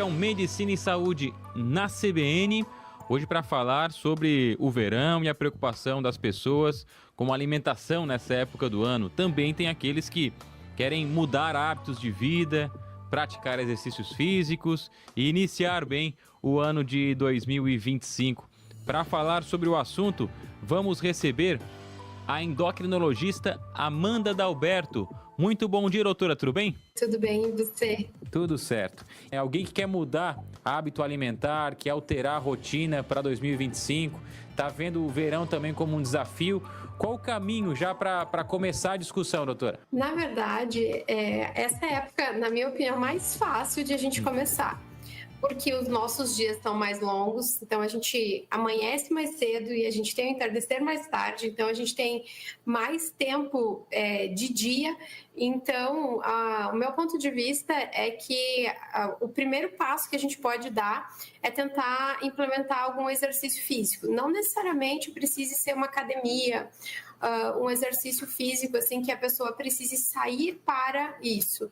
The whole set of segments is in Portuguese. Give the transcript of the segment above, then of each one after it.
É o Medicina e Saúde na CBN, hoje para falar sobre o verão e a preocupação das pessoas com a alimentação nessa época do ano. Também tem aqueles que querem mudar hábitos de vida, praticar exercícios físicos e iniciar bem o ano de 2025. Para falar sobre o assunto, vamos receber a endocrinologista Amanda Dalberto. Muito bom dia, doutora, tudo bem? Tudo bem, e você? Tudo certo. É alguém que quer mudar hábito alimentar, quer alterar a rotina para 2025, está vendo o verão também como um desafio. Qual o caminho já para começar a discussão, doutora? Na verdade, essa é a época, na minha opinião, mais fácil de a gente começar. Porque os nossos dias estão mais longos, então a gente amanhece mais cedo e a gente tem o entardecer mais tarde, então a gente tem mais tempo de dia. Então, o meu ponto de vista é que o primeiro passo que a gente pode dar é tentar implementar algum exercício físico. Não necessariamente precise ser uma academia, um exercício físico assim que a pessoa precise sair para isso.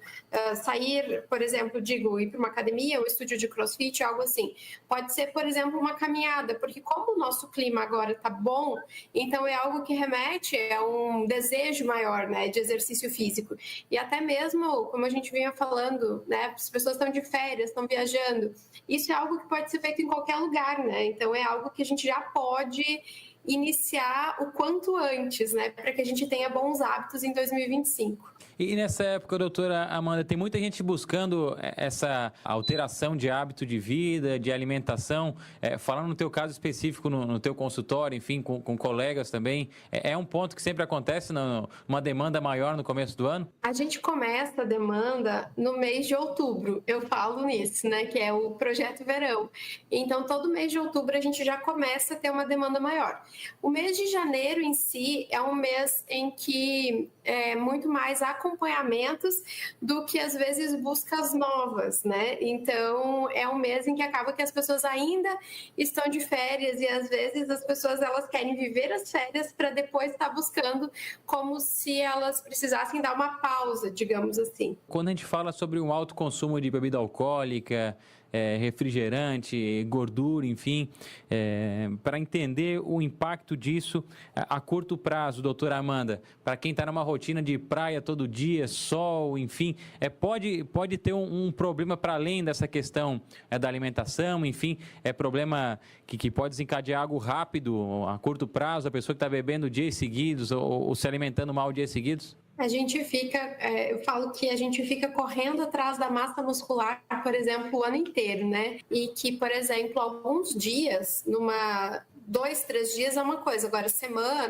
Sair, por exemplo, ir para uma academia, um estúdio de crossfit, algo assim. Pode ser, por exemplo, uma caminhada, porque como o nosso clima agora está bom, então é algo que remete a um desejo maior, né, de exercício físico. E até mesmo, como a gente vinha falando, né, as pessoas estão de férias, estão viajando, isso é algo que pode ser feito em qualquer lugar, né? Então é algo que a gente já pode iniciar o quanto antes, né, para que a gente tenha bons hábitos em 2025. E nessa época, doutora Amanda, tem muita gente buscando essa alteração de hábito de vida, de alimentação. Falando no teu caso específico, no teu consultório, enfim, com colegas também, é um ponto que sempre acontece, uma demanda maior no começo do ano? A gente começa a demanda no mês de outubro, eu falo nisso, né, que é o projeto verão. Então, todo mês de outubro a gente já começa a ter uma demanda maior. O mês de janeiro em si é um mês em que é muito mais acompanhamentos do que às vezes buscas novas, né? Então é um mês em que acaba que as pessoas ainda estão de férias e às vezes as pessoas elas querem viver as férias para depois estar buscando como se elas precisassem dar uma pausa, digamos assim. Quando a gente fala sobre um alto consumo de bebida alcoólica, refrigerante, gordura, enfim, para entender o impacto disso a curto prazo, doutora Amanda, para quem está numa rotina de praia todo dia, sol, enfim, pode ter um problema para além dessa questão da alimentação, enfim, problema que pode desencadear algo rápido, a curto prazo, a pessoa que está bebendo dias seguidos ou se alimentando mal dias seguidos? A gente fica, eu falo que a gente fica correndo atrás da massa muscular, por exemplo, o ano inteiro, né? E que, por exemplo, alguns dias, 2, 3 dias é uma coisa, agora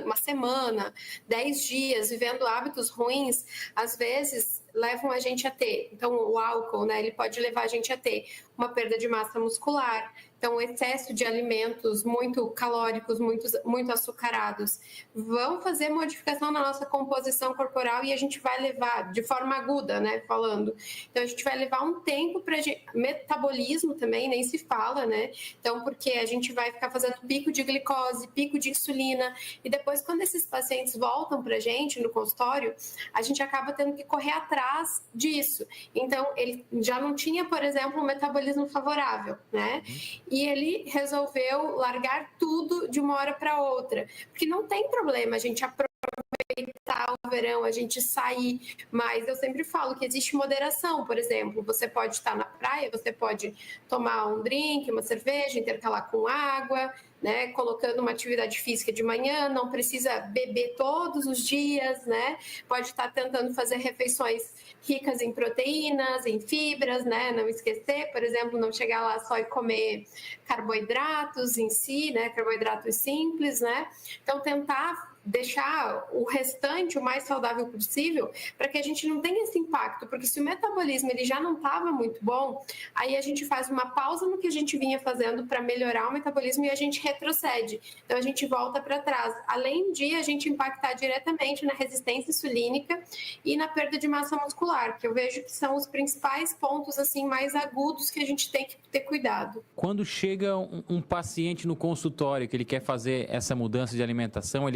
uma semana, 10 dias, vivendo hábitos ruins, às vezes levam a gente a ter. Então, o álcool, né, ele pode levar a gente a ter uma perda de massa muscular. Então, o excesso de alimentos muito calóricos, muito açucarados, vão fazer modificação na nossa composição corporal e a gente vai levar, de forma aguda, né, falando. Então, a gente vai levar um tempo para metabolismo também, nem se fala, né? Então, porque a gente vai ficar fazendo pico de glicose, pico de insulina, e depois, quando esses pacientes voltam para a gente no consultório, a gente acaba tendo que correr atrás disso. Então, ele já não tinha, por exemplo, um metabolismo favorável, né? E ele resolveu largar tudo de uma hora para outra. Porque não tem problema a gente aproveitar o verão, a gente sair, mas eu sempre falo que existe moderação. Por exemplo, você pode estar na praia, você pode tomar um drink, uma cerveja, intercalar com água, né, colocando uma atividade física de manhã, não precisa beber todos os dias, né? Pode estar tentando fazer refeições ricas em proteínas, em fibras, né? Não esquecer, por exemplo, não chegar lá só e comer carboidratos em si, né? Carboidratos simples, né? Então, tentar deixar o restante o mais saudável possível para que a gente não tenha esse impacto, porque se o metabolismo ele já não estava muito bom, aí a gente faz uma pausa no que a gente vinha fazendo para melhorar o metabolismo e a gente retrocede, então a gente volta para trás, além de a gente impactar diretamente na resistência insulínica e na perda de massa muscular, que eu vejo que são os principais pontos assim mais agudos que a gente tem que ter cuidado. Quando chega um paciente no consultório que ele quer fazer essa mudança de alimentação,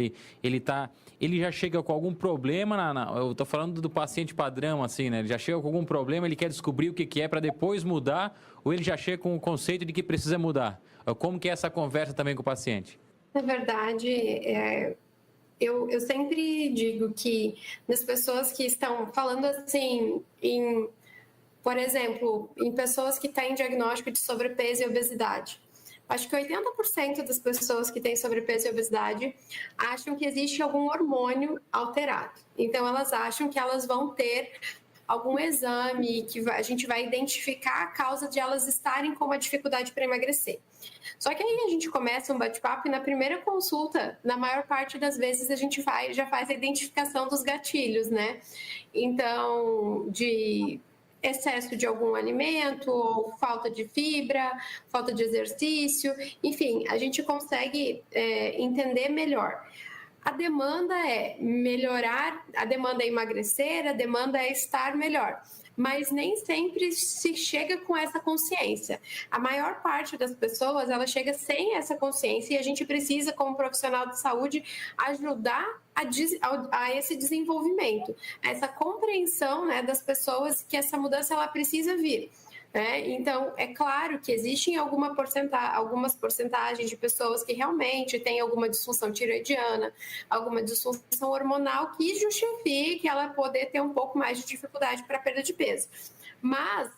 ele já chega com algum problema, eu estou falando do paciente padrão, assim, né? Ele já chega com algum problema, ele quer descobrir o que é para depois mudar, ou ele já chega com o conceito de que precisa mudar? Como que é essa conversa também com o paciente? Na verdade, eu sempre digo que das pessoas que estão falando assim, por exemplo, em pessoas que têm diagnóstico de sobrepeso e obesidade, acho que 80% das pessoas que têm sobrepeso e obesidade acham que existe algum hormônio alterado. Então, elas acham que elas vão ter algum exame que a gente vai identificar a causa de elas estarem com uma dificuldade para emagrecer. Só que aí a gente começa um bate-papo e na primeira consulta, na maior parte das vezes, a gente já faz a identificação dos gatilhos, né? Então, de excesso de algum alimento, ou falta de fibra, falta de exercício, enfim, a gente consegue entender melhor. A demanda é melhorar, a demanda é emagrecer, a demanda é estar melhor. Mas nem sempre se chega com essa consciência. A maior parte das pessoas, ela chega sem essa consciência e a gente precisa, como profissional de saúde, ajudar a esse desenvolvimento, a essa compreensão, né, das pessoas que essa mudança ela precisa vir. Então, é claro que existem algumas porcentagens de pessoas que realmente têm alguma disfunção tireoidiana, alguma disfunção hormonal que justifique ela poder ter um pouco mais de dificuldade para perda de peso. Mas,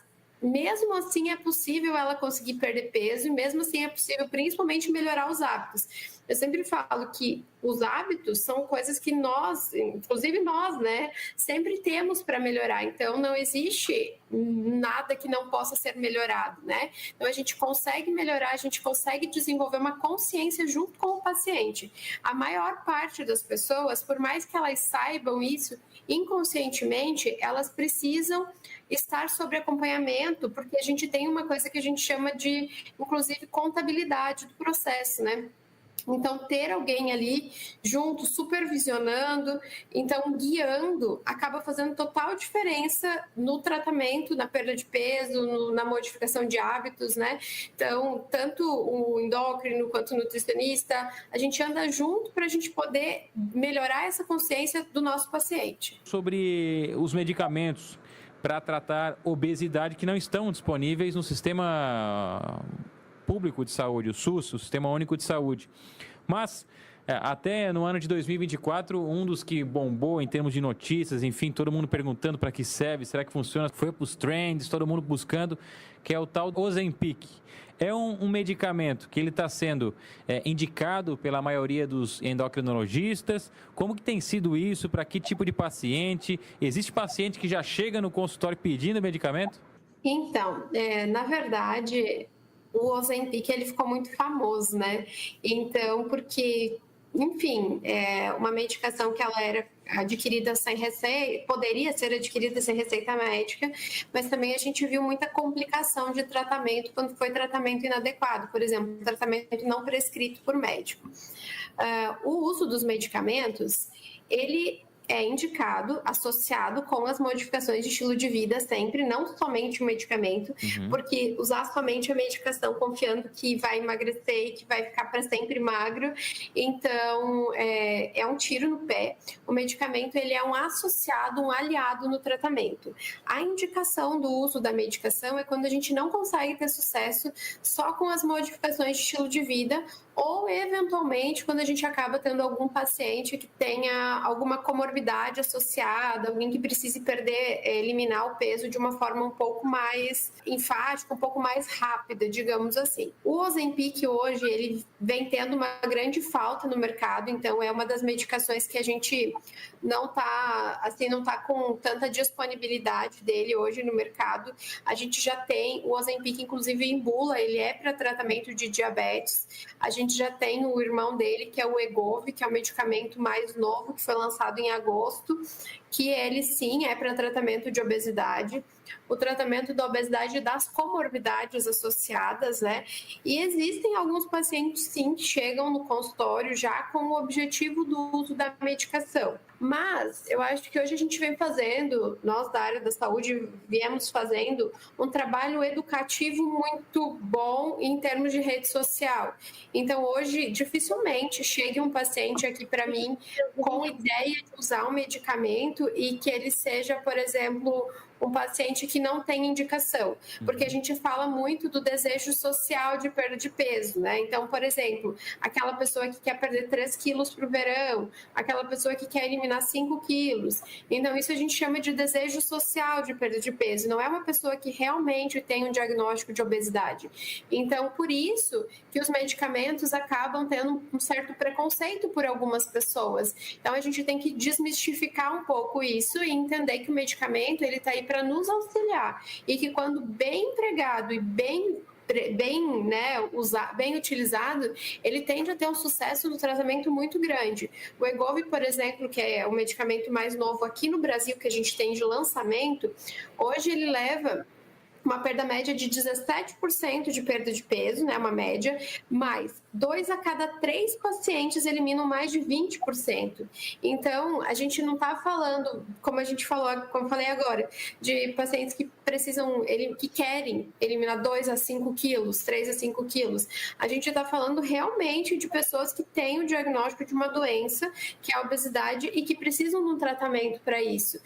mesmo assim, é possível ela conseguir perder peso e mesmo assim é possível, principalmente, melhorar os hábitos. Eu sempre falo que os hábitos são coisas que nós, inclusive nós, né, sempre temos para melhorar. Então, não existe nada que não possa ser melhorado, né? Então, a gente consegue melhorar, a gente consegue desenvolver uma consciência junto com o paciente. A maior parte das pessoas, por mais que elas saibam isso, inconscientemente, elas precisam estar sob acompanhamento, porque a gente tem uma coisa que a gente chama de, inclusive, contabilidade do processo, né? Então, ter alguém ali junto, supervisionando, então guiando, acaba fazendo total diferença no tratamento, na perda de peso, na modificação de hábitos, né? Então, tanto o endócrino quanto o nutricionista, a gente anda junto para a gente poder melhorar essa consciência do nosso paciente. Sobre os medicamentos para tratar obesidade que não estão disponíveis no sistema público de saúde, o SUS, o Sistema Único de Saúde. Mas, até no ano de 2024, um dos que bombou em termos de notícias, enfim, todo mundo perguntando para que serve, será que funciona, foi para os trends, todo mundo buscando, que é o tal Ozempic. É um medicamento que ele está sendo indicado pela maioria dos endocrinologistas. Como que tem sido isso? Para que tipo de paciente? Existe paciente que já chega no consultório pedindo medicamento? Então, na verdade, o Ozempic ele ficou muito famoso, né? Então, porque, enfim, é uma medicação que ela era adquirida sem receita, poderia ser adquirida sem receita médica, mas também a gente viu muita complicação de tratamento quando foi tratamento inadequado, por exemplo, tratamento não prescrito por médico. O uso dos medicamentos, ele é indicado, associado com as modificações de estilo de vida sempre, não somente o medicamento, porque usar somente a medicação confiando que vai emagrecer e que vai ficar para sempre magro, então é um tiro no pé. O medicamento ele é um associado, um aliado no tratamento. A indicação do uso da medicação é quando a gente não consegue ter sucesso só com as modificações de estilo de vida ou, eventualmente, quando a gente acaba tendo algum paciente que tenha alguma comorbidade associada, alguém que precise eliminar o peso de uma forma um pouco mais enfática, um pouco mais rápida, digamos assim. O Ozempic hoje, ele vem tendo uma grande falta no mercado, então é uma das medicações que a gente não tá com tanta disponibilidade dele hoje no mercado. A gente já tem o Ozempic, inclusive em bula, ele é para tratamento de diabetes. A gente já tem o irmão dele, que é o Wegovy, que é o medicamento mais novo, que foi lançado em agosto, que ele sim é para tratamento de obesidade. o tratamento da obesidade e das comorbidades associadas, né? E existem alguns pacientes, sim, que chegam no consultório já com o objetivo do uso da medicação. Mas eu acho que hoje a gente vem fazendo, nós da área da saúde viemos fazendo um trabalho educativo muito bom em termos de rede social. Então hoje dificilmente chega um paciente aqui para mim com ideia de usar um medicamento e que ele seja, por exemplo, um paciente que não tem indicação, porque a gente fala muito do desejo social de perda de peso, né? Então, por exemplo, aquela pessoa que quer perder 3 quilos para o verão, aquela pessoa que quer eliminar 5 quilos. Então, isso a gente chama de desejo social de perda de peso, não é uma pessoa que realmente tem um diagnóstico de obesidade. Então, por isso que os medicamentos acabam tendo um certo preconceito por algumas pessoas. Então, a gente tem que desmistificar um pouco isso e entender que o medicamento, ele está aí para nos auxiliar e que quando bem empregado e bem utilizado, ele tende a ter um sucesso no tratamento muito grande. O Wegovy, por exemplo, que é o medicamento mais novo aqui no Brasil que a gente tem de lançamento, hoje ele leva uma perda média de 17% de perda de peso, né, uma média, mas 2 a cada 3 pacientes eliminam mais de 20%. Então, a gente não está falando, como eu falei agora, de pacientes que que querem eliminar 2 a 5 quilos, 3 a 5 quilos. A gente está falando realmente de pessoas que têm o diagnóstico de uma doença, que é a obesidade, e que precisam de um tratamento para isso.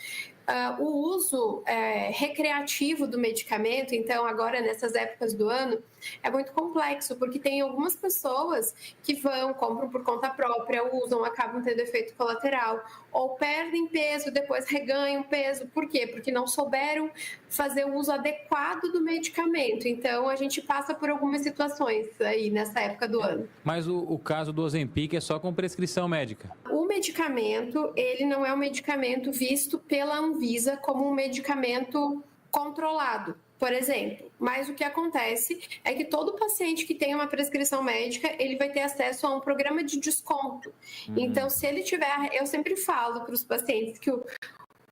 O uso recreativo do medicamento, então, agora nessas épocas do ano, é muito complexo, porque tem algumas pessoas que compram por conta própria, usam, acabam tendo efeito colateral, ou perdem peso, depois reganham peso. Por quê? Porque não souberam fazer o uso adequado do medicamento. Então, a gente passa por algumas situações aí nessa época do ano. Mas o caso do Ozempic é só com prescrição médica? O medicamento, ele não é um medicamento visto pela Anvisa como um medicamento controlado, por exemplo. Mas o que acontece é que todo paciente que tem uma prescrição médica, ele vai ter acesso a um programa de desconto. Então, se ele tiver... Eu sempre falo para os pacientes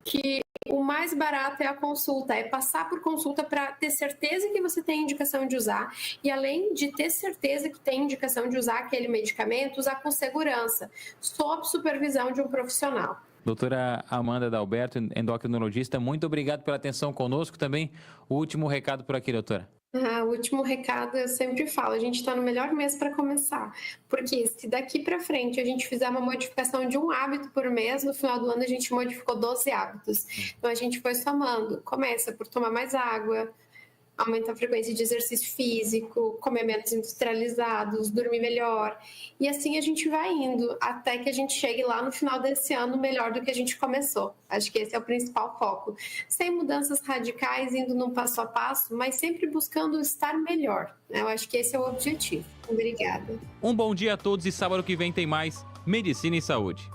que o mais barato é a consulta, é passar por consulta para ter certeza que você tem indicação de usar e, além de ter certeza que tem indicação de usar aquele medicamento, usar com segurança, sob supervisão de um profissional. Doutora Amanda Dalberto, endocrinologista, muito obrigado pela atenção conosco. Também o último recado por aqui, doutora. O último recado eu sempre falo, a gente está no melhor mês para começar, porque se daqui para frente a gente fizer uma modificação de um hábito por mês, no final do ano a gente modificou 12 hábitos. Então a gente foi somando, começa por tomar mais água, aumenta a frequência de exercício físico, comer menos industrializados, dormir melhor. E assim a gente vai indo até que a gente chegue lá no final desse ano melhor do que a gente começou. Acho que esse é o principal foco. Sem mudanças radicais, indo num passo a passo, mas sempre buscando estar melhor. Eu acho que esse é o objetivo. Obrigada. Um bom dia a todos e sábado que vem tem mais Medicina e Saúde.